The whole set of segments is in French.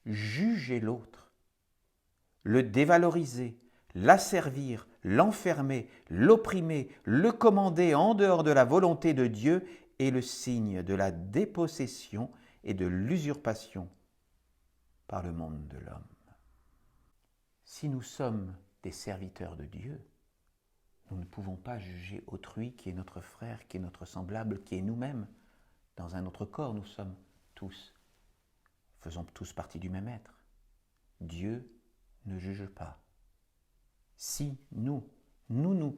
juger l'autre, le dévaloriser, l'asservir, l'enfermer, l'opprimer, le commander en dehors de la volonté de Dieu est le signe de la dépossession et de l'usurpation par le monde de l'homme. Si nous sommes des serviteurs de Dieu, nous ne pouvons pas juger autrui qui est notre frère, qui est notre semblable, qui est nous-mêmes. Dans un autre corps, nous sommes tous, faisons tous partie du même être. Dieu ne juge pas. Si nous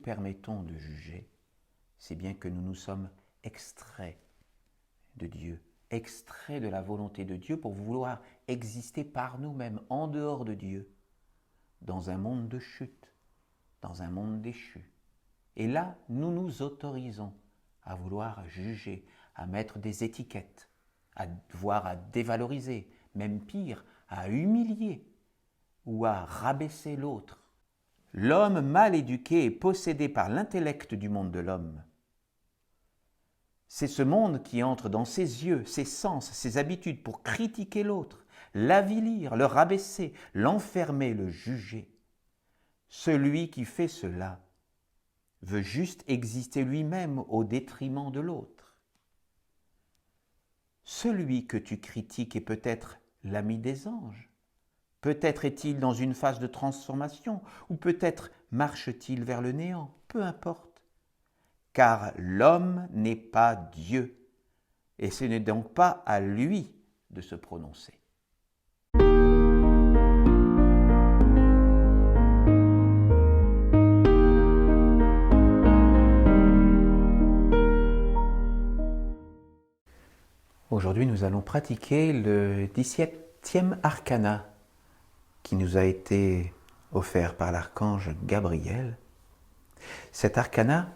permettons de juger, c'est bien que nous nous sommes extraits de Dieu, extraits de la volonté de Dieu pour vouloir exister par nous-mêmes, en dehors de Dieu, dans un monde de chute, dans un monde déchu. Et là, nous nous autorisons à vouloir juger, à mettre des étiquettes, voire à dévaloriser, même pire, à humilier ou à rabaisser l'autre. L'homme mal éduqué est possédé par l'intellect du monde de l'homme. C'est ce monde qui entre dans ses yeux, ses sens, ses habitudes pour critiquer l'autre, l'avilir, le rabaisser, l'enfermer, le juger. Celui qui fait cela veut juste exister lui-même au détriment de l'autre. Celui que tu critiques est peut-être l'ami des anges. Peut-être est-il dans une phase de transformation, ou peut-être marche-t-il vers le néant, peu importe. Car l'homme n'est pas Dieu, et ce n'est donc pas à lui de se prononcer. Aujourd'hui, nous allons pratiquer le 17e arcana qui nous a été offert par l'archange Gabriel. Cet arcana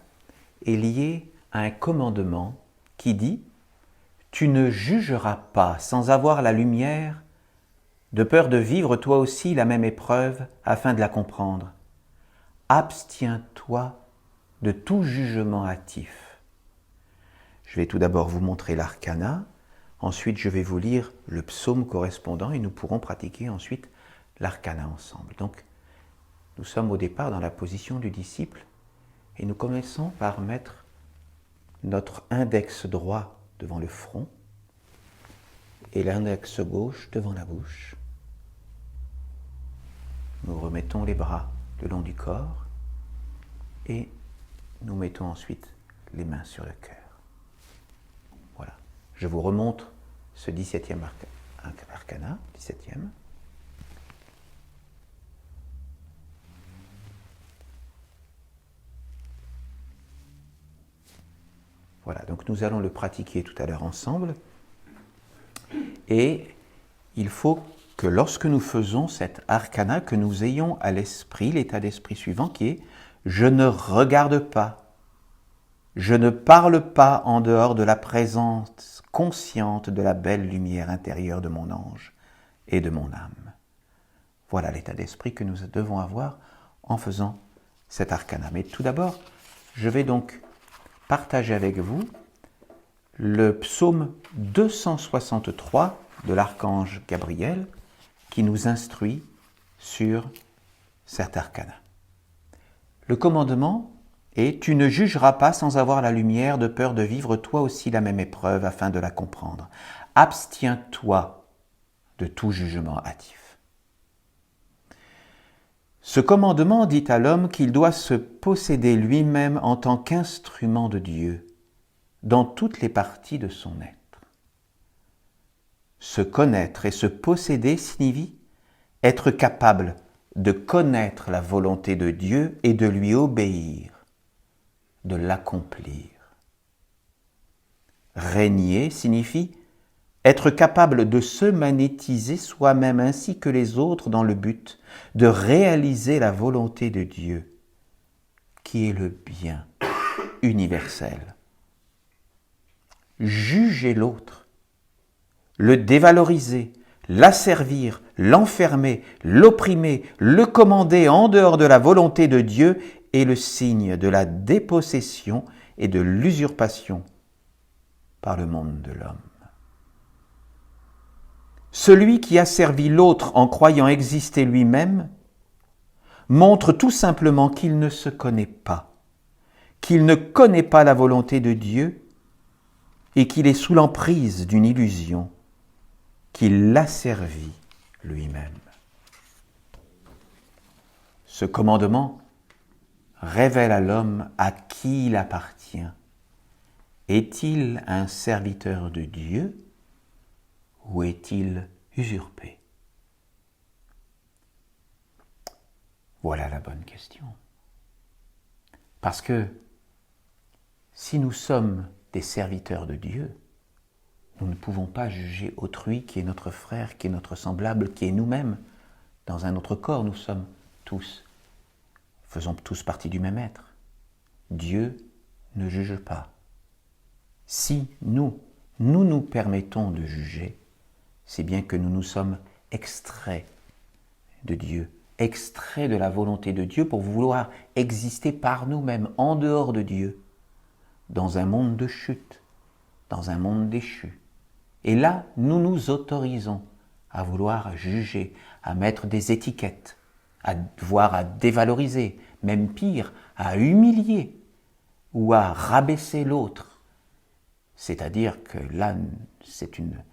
est lié à un commandement qui dit « Tu ne jugeras pas sans avoir la lumière, de peur de vivre toi aussi la même épreuve afin de la comprendre. Abstiens-toi de tout jugement hâtif. » Je vais tout d'abord vous montrer l'arcana, ensuite je vais vous lire le psaume correspondant et nous pourrons pratiquer ensuite l'arcana ensemble. Donc, nous sommes au départ dans la position du disciple et nous commençons par mettre notre index droit devant le front et l'index gauche devant la bouche. Nous remettons les bras le long du corps et nous mettons ensuite les mains sur le cœur. Voilà. Je vous remontre ce 17e arcana, 17e. Voilà, donc nous allons le pratiquer tout à l'heure ensemble. Et il faut que lorsque nous faisons cet arcana, que nous ayons à l'esprit l'état d'esprit suivant qui est « Je ne regarde pas, je ne parle pas en dehors de la présence consciente de la belle lumière intérieure de mon ange et de mon âme. » Voilà l'état d'esprit que nous devons avoir en faisant cet arcana. Mais tout d'abord, je vais donc partager avec vous le psaume 263 de l'archange Gabriel qui nous instruit sur cet arcana. Le commandement est « Tu ne jugeras pas sans avoir la lumière de peur de vivre toi aussi la même épreuve afin de la comprendre. Abstiens-toi de tout jugement hâtif. » Ce commandement dit à l'homme qu'il doit se posséder lui-même en tant qu'instrument de Dieu dans toutes les parties de son être. Se connaître et se posséder signifie être capable de connaître la volonté de Dieu et de lui obéir, de l'accomplir. Régner signifie être capable de se magnétiser soi-même ainsi que les autres dans le but de réaliser la volonté de Dieu, qui est le bien universel. Juger l'autre, le dévaloriser, l'asservir, l'enfermer, l'opprimer, le commander en dehors de la volonté de Dieu est le signe de la dépossession et de l'usurpation par le monde de l'homme. Celui qui a servi l'autre en croyant exister lui-même montre tout simplement qu'il ne se connaît pas, qu'il ne connaît pas la volonté de Dieu et qu'il est sous l'emprise d'une illusion, qu'il l'a servi lui-même. Ce commandement révèle à l'homme à qui il appartient. Est-il un serviteur de Dieu ou est-il usurpé? Voilà la bonne question. Parce que si nous sommes des serviteurs de Dieu, nous ne pouvons pas juger autrui qui est notre frère, qui est notre semblable, qui est nous-mêmes. Dans un autre corps, nous sommes tous, faisons tous partie du même être. Dieu ne juge pas. Si nous nous permettons de juger, c'est bien que nous nous sommes extraits de Dieu, extraits de la volonté de Dieu pour vouloir exister par nous-mêmes, en dehors de Dieu, dans un monde de chute, dans un monde déchu. Et là, nous nous autorisons à vouloir juger, à mettre des étiquettes, voire à dévaloriser, même pire, à humilier ou à rabaisser l'autre. C'est-à-dire que là, c'est une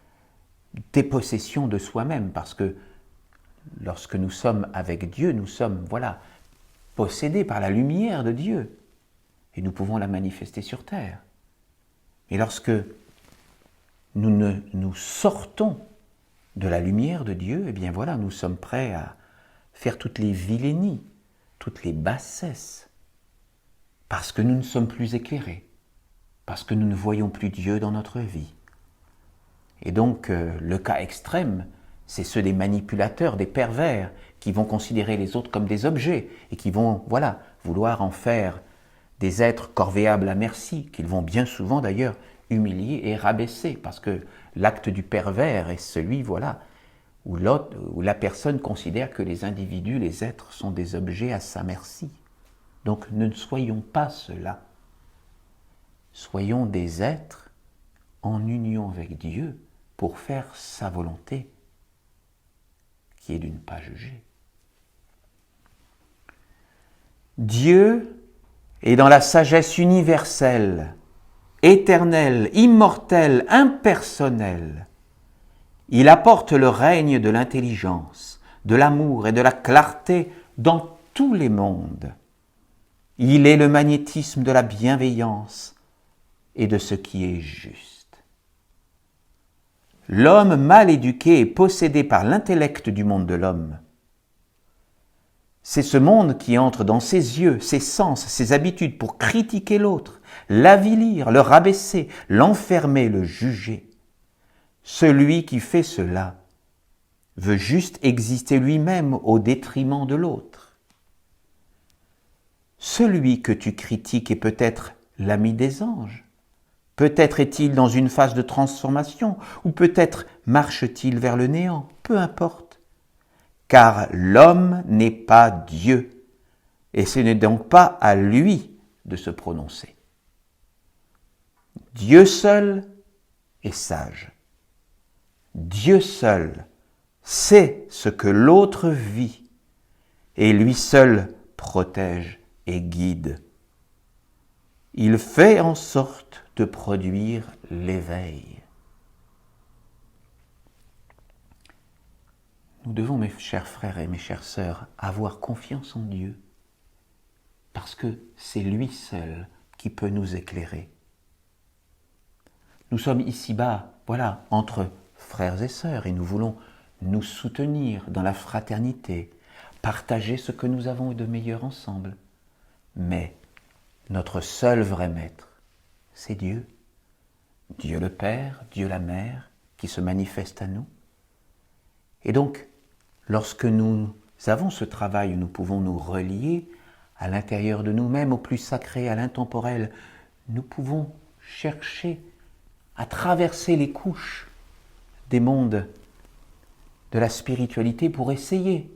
dépossession de soi-même, parce que lorsque nous sommes avec Dieu, nous sommes, possédés par la lumière de Dieu, et nous pouvons la manifester sur terre. Et lorsque nous sortons de la lumière de Dieu, eh bien voilà, nous sommes prêts à faire toutes les vilainies, toutes les bassesses, parce que nous ne sommes plus éclairés, parce que nous ne voyons plus Dieu dans notre vie. Et donc, le cas extrême, c'est ceux des manipulateurs, des pervers, qui vont considérer les autres comme des objets et qui vont, vouloir en faire des êtres corvéables à merci, qu'ils vont bien souvent d'ailleurs humilier et rabaisser, parce que l'acte du pervers est celui, où la personne considère que les individus, les êtres, sont des objets à sa merci. Donc ne soyons pas cela. Soyons des êtres en union avec Dieu pour faire sa volonté, qui est de ne pas juger. Dieu est dans la sagesse universelle, éternelle, immortelle, impersonnelle. Il apporte le règne de l'intelligence, de l'amour et de la clarté dans tous les mondes. Il est le magnétisme de la bienveillance et de ce qui est juste. L'homme mal éduqué est possédé par l'intellect du monde de l'homme. C'est ce monde qui entre dans ses yeux, ses sens, ses habitudes pour critiquer l'autre, l'avilir, le rabaisser, l'enfermer, le juger. Celui qui fait cela veut juste exister lui-même au détriment de l'autre. Celui que tu critiques est peut-être l'ami des anges. Peut-être est-il dans une phase de transformation, ou peut-être marche-t-il vers le néant, peu importe. Car l'homme n'est pas Dieu, et ce n'est donc pas à lui de se prononcer. Dieu seul est sage. Dieu seul sait ce que l'autre vit, et lui seul protège et guide. Il fait en sorte de produire l'éveil. Nous devons, mes chers frères et mes chères sœurs, avoir confiance en Dieu, parce que c'est lui seul qui peut nous éclairer. Nous sommes ici-bas, entre frères et sœurs, et nous voulons nous soutenir dans la fraternité, partager ce que nous avons de meilleur ensemble. Mais notre seul vrai maître, c'est Dieu. Dieu le Père, Dieu la Mère, qui se manifeste à nous. Et donc, lorsque nous avons ce travail où nous pouvons nous relier à l'intérieur de nous-mêmes, au plus sacré, à l'intemporel, nous pouvons chercher à traverser les couches des mondes de la spiritualité pour essayer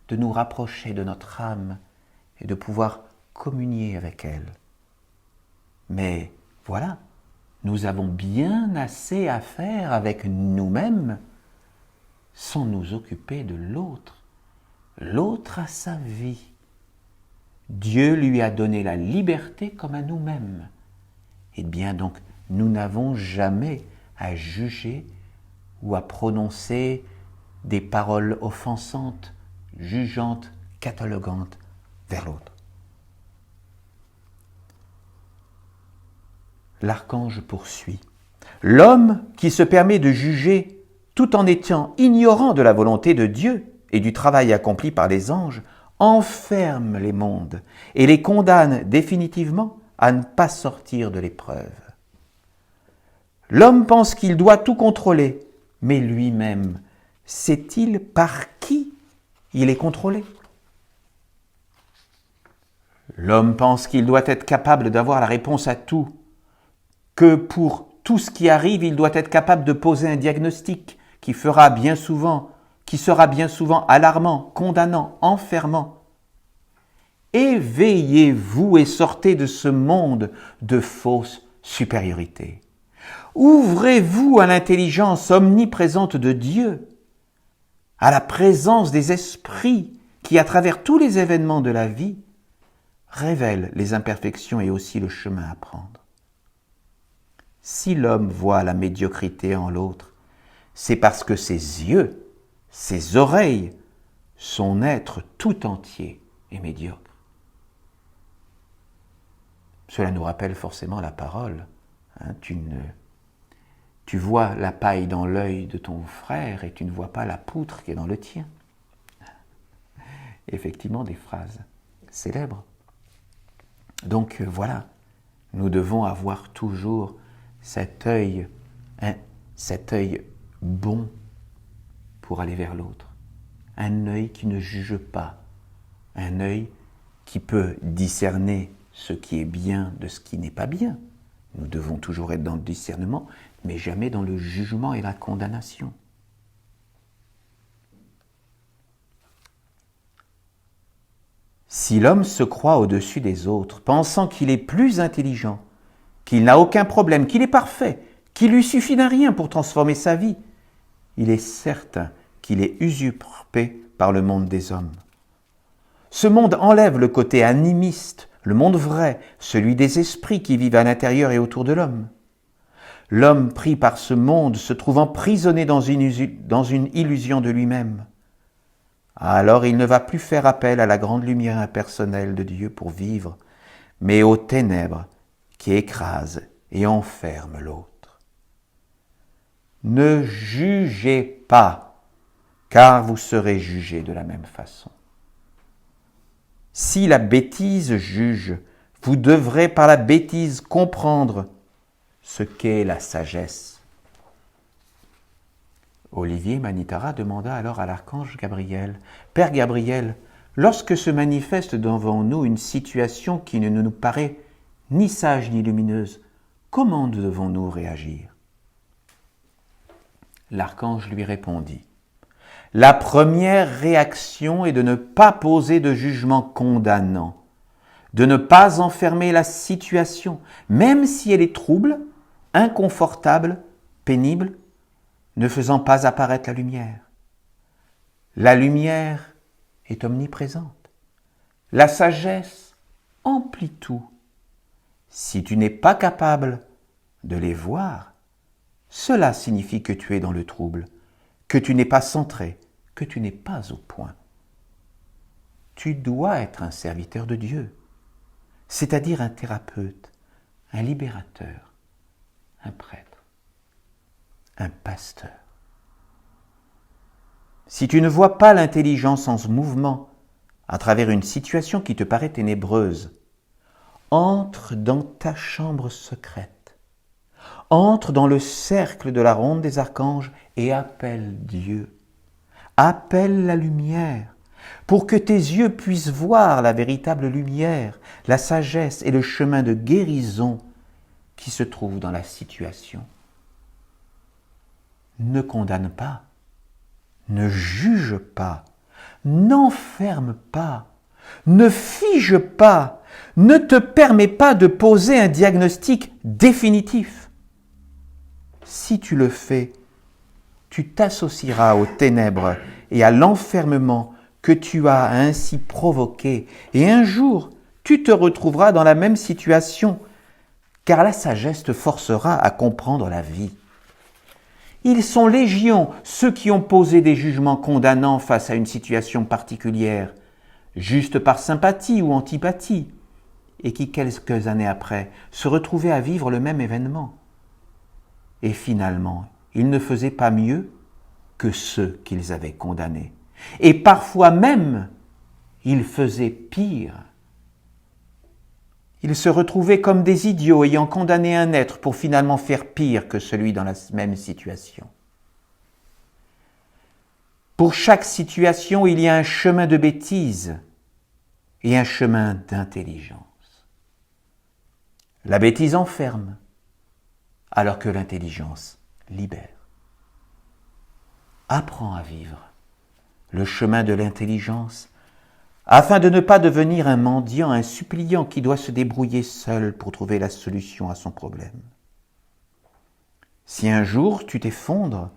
de nous rapprocher de notre âme et de pouvoir communier avec elle. Mais nous avons bien assez à faire avec nous-mêmes sans nous occuper de l'autre. L'autre a sa vie. Dieu lui a donné la liberté comme à nous-mêmes. Eh bien donc, nous n'avons jamais à juger ou à prononcer des paroles offensantes, jugeantes, catalogantes vers l'autre. L'archange poursuit. L'homme qui se permet de juger tout en étant ignorant de la volonté de Dieu et du travail accompli par les anges, enferme les mondes et les condamne définitivement à ne pas sortir de l'épreuve. L'homme pense qu'il doit tout contrôler, mais lui-même, sait-il par qui il est contrôlé? L'homme pense qu'il doit être capable d'avoir la réponse à tout, que pour tout ce qui arrive, il doit être capable de poser un diagnostic qui sera bien souvent alarmant, condamnant, enfermant. Éveillez-vous et sortez de ce monde de fausse supériorité. Ouvrez-vous à l'intelligence omniprésente de Dieu, à la présence des esprits qui, à travers tous les événements de la vie, révèlent les imperfections et aussi le chemin à prendre. Si l'homme voit la médiocrité en l'autre, c'est parce que ses yeux, ses oreilles, son être tout entier est médiocre. Cela nous rappelle forcément la parole. Tu vois la paille dans l'œil de ton frère et tu ne vois pas la poutre qui est dans le tien. Effectivement, des phrases célèbres. Donc voilà, nous devons avoir toujours cet œil bon pour aller vers l'autre. Un œil qui ne juge pas, un œil qui peut discerner ce qui est bien de ce qui n'est pas bien. Nous devons toujours être dans le discernement, mais jamais dans le jugement et la condamnation. Si l'homme se croit au-dessus des autres, pensant qu'il est plus intelligent, qu'il n'a aucun problème, qu'il est parfait, qu'il lui suffit d'un rien pour transformer sa vie, il est certain qu'il est usurpé par le monde des hommes. Ce monde enlève le côté animiste, le monde vrai, celui des esprits qui vivent à l'intérieur et autour de l'homme. L'homme pris par ce monde se trouve emprisonné dans une illusion de lui-même. Alors il ne va plus faire appel à la grande lumière impersonnelle de Dieu pour vivre, mais aux ténèbres qui écrasent et enferment l'autre. Ne jugez pas, car vous serez jugés de la même façon. Si la bêtise juge, vous devrez par la bêtise comprendre ce qu'est la sagesse. Olivier Manitara demanda alors à l'archange Gabriel, « Père Gabriel, lorsque se manifeste devant nous une situation qui ne nous paraît ni sage ni lumineuse, comment devons-nous réagir ?» L'archange lui répondit, « La première réaction est de ne pas poser de jugement condamnant, de ne pas enfermer la situation, même si elle est trouble, inconfortable, pénible, ne faisant pas apparaître la lumière. La lumière est omniprésente. La sagesse emplit tout. Si tu n'es pas capable de les voir, cela signifie que tu es dans le trouble, que tu n'es pas centré, que tu n'es pas au point. Tu dois être un serviteur de Dieu, c'est-à-dire un thérapeute, un libérateur, un prêtre, un pasteur. Si tu ne vois pas l'intelligence en ce mouvement, à travers une situation qui te paraît ténébreuse, entre dans ta chambre secrète, entre dans le cercle de la ronde des archanges et appelle Dieu. Appelle la lumière pour que tes yeux puissent voir la véritable lumière, la sagesse et le chemin de guérison qui se trouve dans la situation. Ne condamne pas, ne juge pas, n'enferme pas, ne fige pas, ne te permets pas de poser un diagnostic définitif. Si tu le fais, tu t'associeras aux ténèbres et à l'enfermement que tu as ainsi provoqué, et un jour, tu te retrouveras dans la même situation, car la sagesse te forcera à comprendre la vie. Ils sont légion, ceux qui ont posé des jugements condamnants face à une situation particulière, juste par sympathie ou antipathie, et qui, quelques années après, se retrouvaient à vivre le même événement. Et finalement, ils ne faisaient pas mieux que ceux qu'ils avaient condamnés. Et parfois même, ils faisaient pire. Ils se retrouvaient comme des idiots ayant condamné un être pour finalement faire pire que celui dans la même situation. Pour chaque situation, il y a un chemin de bêtise et un chemin d'intelligence. La bêtise enferme, alors que l'intelligence libère. Apprends à vivre le chemin de l'intelligence afin de ne pas devenir un mendiant, un suppliant qui doit se débrouiller seul pour trouver la solution à son problème. Si un jour tu t'effondres,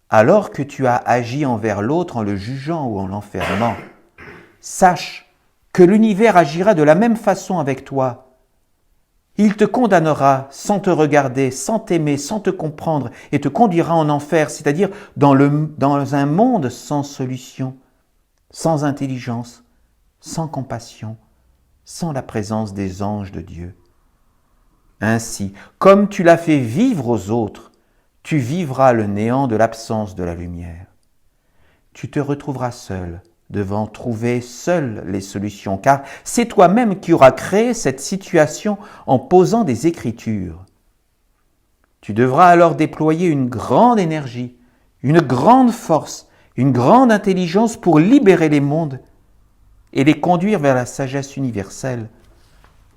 alors que tu as agi envers l'autre en le jugeant ou en l'enfermant, sache que l'univers agira de la même façon avec toi. Il te condamnera sans te regarder, sans t'aimer, sans te comprendre et te conduira en enfer, c'est-à-dire dans un monde sans solution, sans intelligence, sans compassion, sans la présence des anges de Dieu. Ainsi, comme tu l'as fait vivre aux autres, tu vivras le néant de l'absence de la lumière. Tu te retrouveras seul, devant trouver seul les solutions, car c'est toi-même qui auras créé cette situation en posant des écritures. Tu devras alors déployer une grande énergie, une grande force, une grande intelligence pour libérer les mondes et les conduire vers la sagesse universelle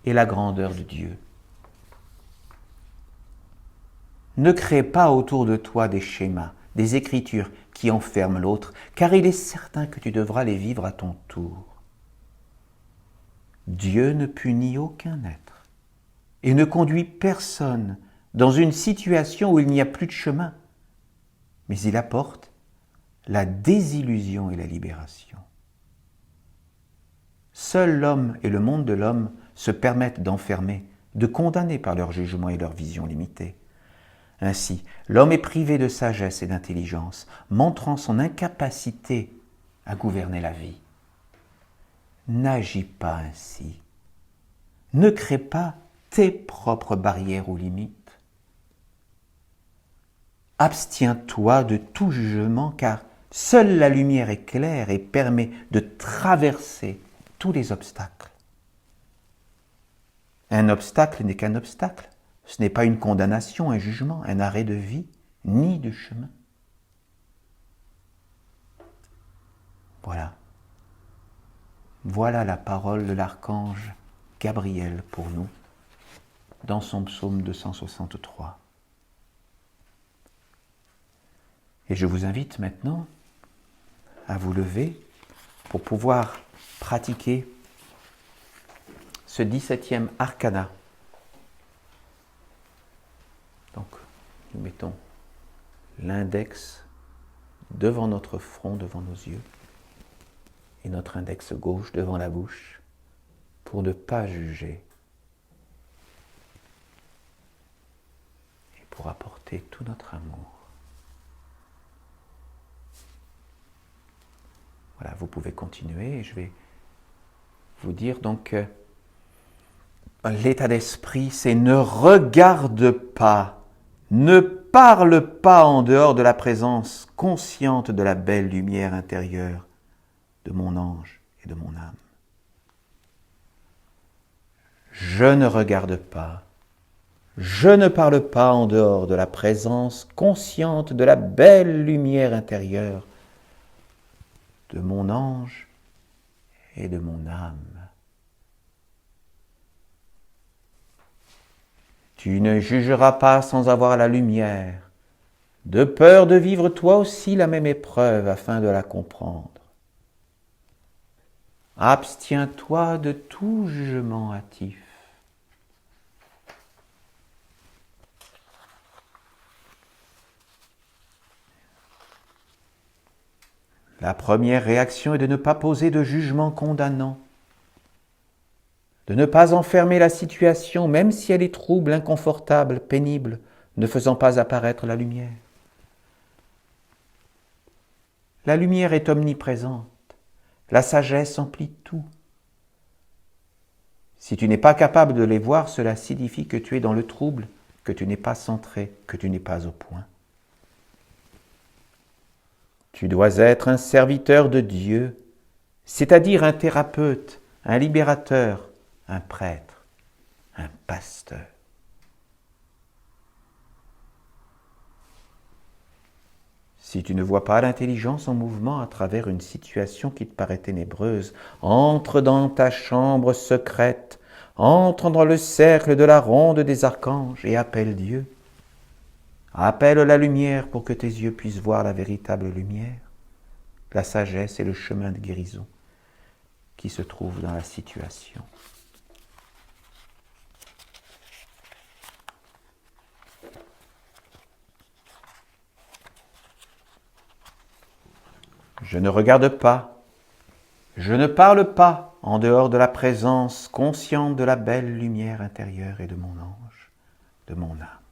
et la grandeur de Dieu. Ne crée pas autour de toi des schémas, des écritures qui enferment l'autre, car il est certain que tu devras les vivre à ton tour. Dieu ne punit aucun être et ne conduit personne dans une situation où il n'y a plus de chemin, mais il apporte la désillusion et la libération. Seul l'homme et le monde de l'homme se permettent d'enfermer, de condamner par leur jugement et leur vision limitée. Ainsi, l'homme est privé de sagesse et d'intelligence, montrant son incapacité à gouverner la vie. N'agis pas ainsi. Ne crée pas tes propres barrières ou limites. Abstiens-toi de tout jugement, car seule la lumière est claire et permet de traverser tous les obstacles. Un obstacle n'est qu'un obstacle. Ce n'est pas une condamnation, un jugement, un arrêt de vie, ni de chemin. Voilà. Voilà la parole de l'archange Gabriel pour nous, dans son psaume 263. Et je vous invite maintenant à vous lever pour pouvoir pratiquer ce 17e arcana. Donc, nous mettons l'index devant notre front, devant nos yeux, et notre index gauche devant la bouche, pour ne pas juger et pour apporter tout notre amour. Voilà, vous pouvez continuer et je vais vous dire donc l'état d'esprit, c'est ne regarde pas, ne parle pas en dehors de la présence consciente de la belle lumière intérieure de mon ange et de mon âme. Je ne regarde pas, je ne parle pas en dehors de la présence consciente de la belle lumière intérieure de mon ange et de mon âme. Tu ne jugeras pas sans avoir la lumière, de peur de vivre toi aussi la même épreuve afin de la comprendre. Abstiens-toi de tout jugement hâtif. La première réaction est de ne pas poser de jugement condamnant, de ne pas enfermer la situation, même si elle est trouble, inconfortable, pénible, ne faisant pas apparaître la lumière. La lumière est omniprésente, la sagesse emplit tout. Si tu n'es pas capable de les voir, cela signifie que tu es dans le trouble, que tu n'es pas centré, que tu n'es pas au point. Tu dois être un serviteur de Dieu, c'est-à-dire un thérapeute, un libérateur, un prêtre, un pasteur. Si tu ne vois pas l'intelligence en mouvement à travers une situation qui te paraît ténébreuse, entre dans ta chambre secrète, entre dans le cercle de la ronde des archanges et appelle Dieu. Appelle la lumière pour que tes yeux puissent voir la véritable lumière, la sagesse et le chemin de guérison qui se trouve dans la situation. Je ne regarde pas, je ne parle pas en dehors de la présence consciente de la belle lumière intérieure et de mon ange, de mon âme.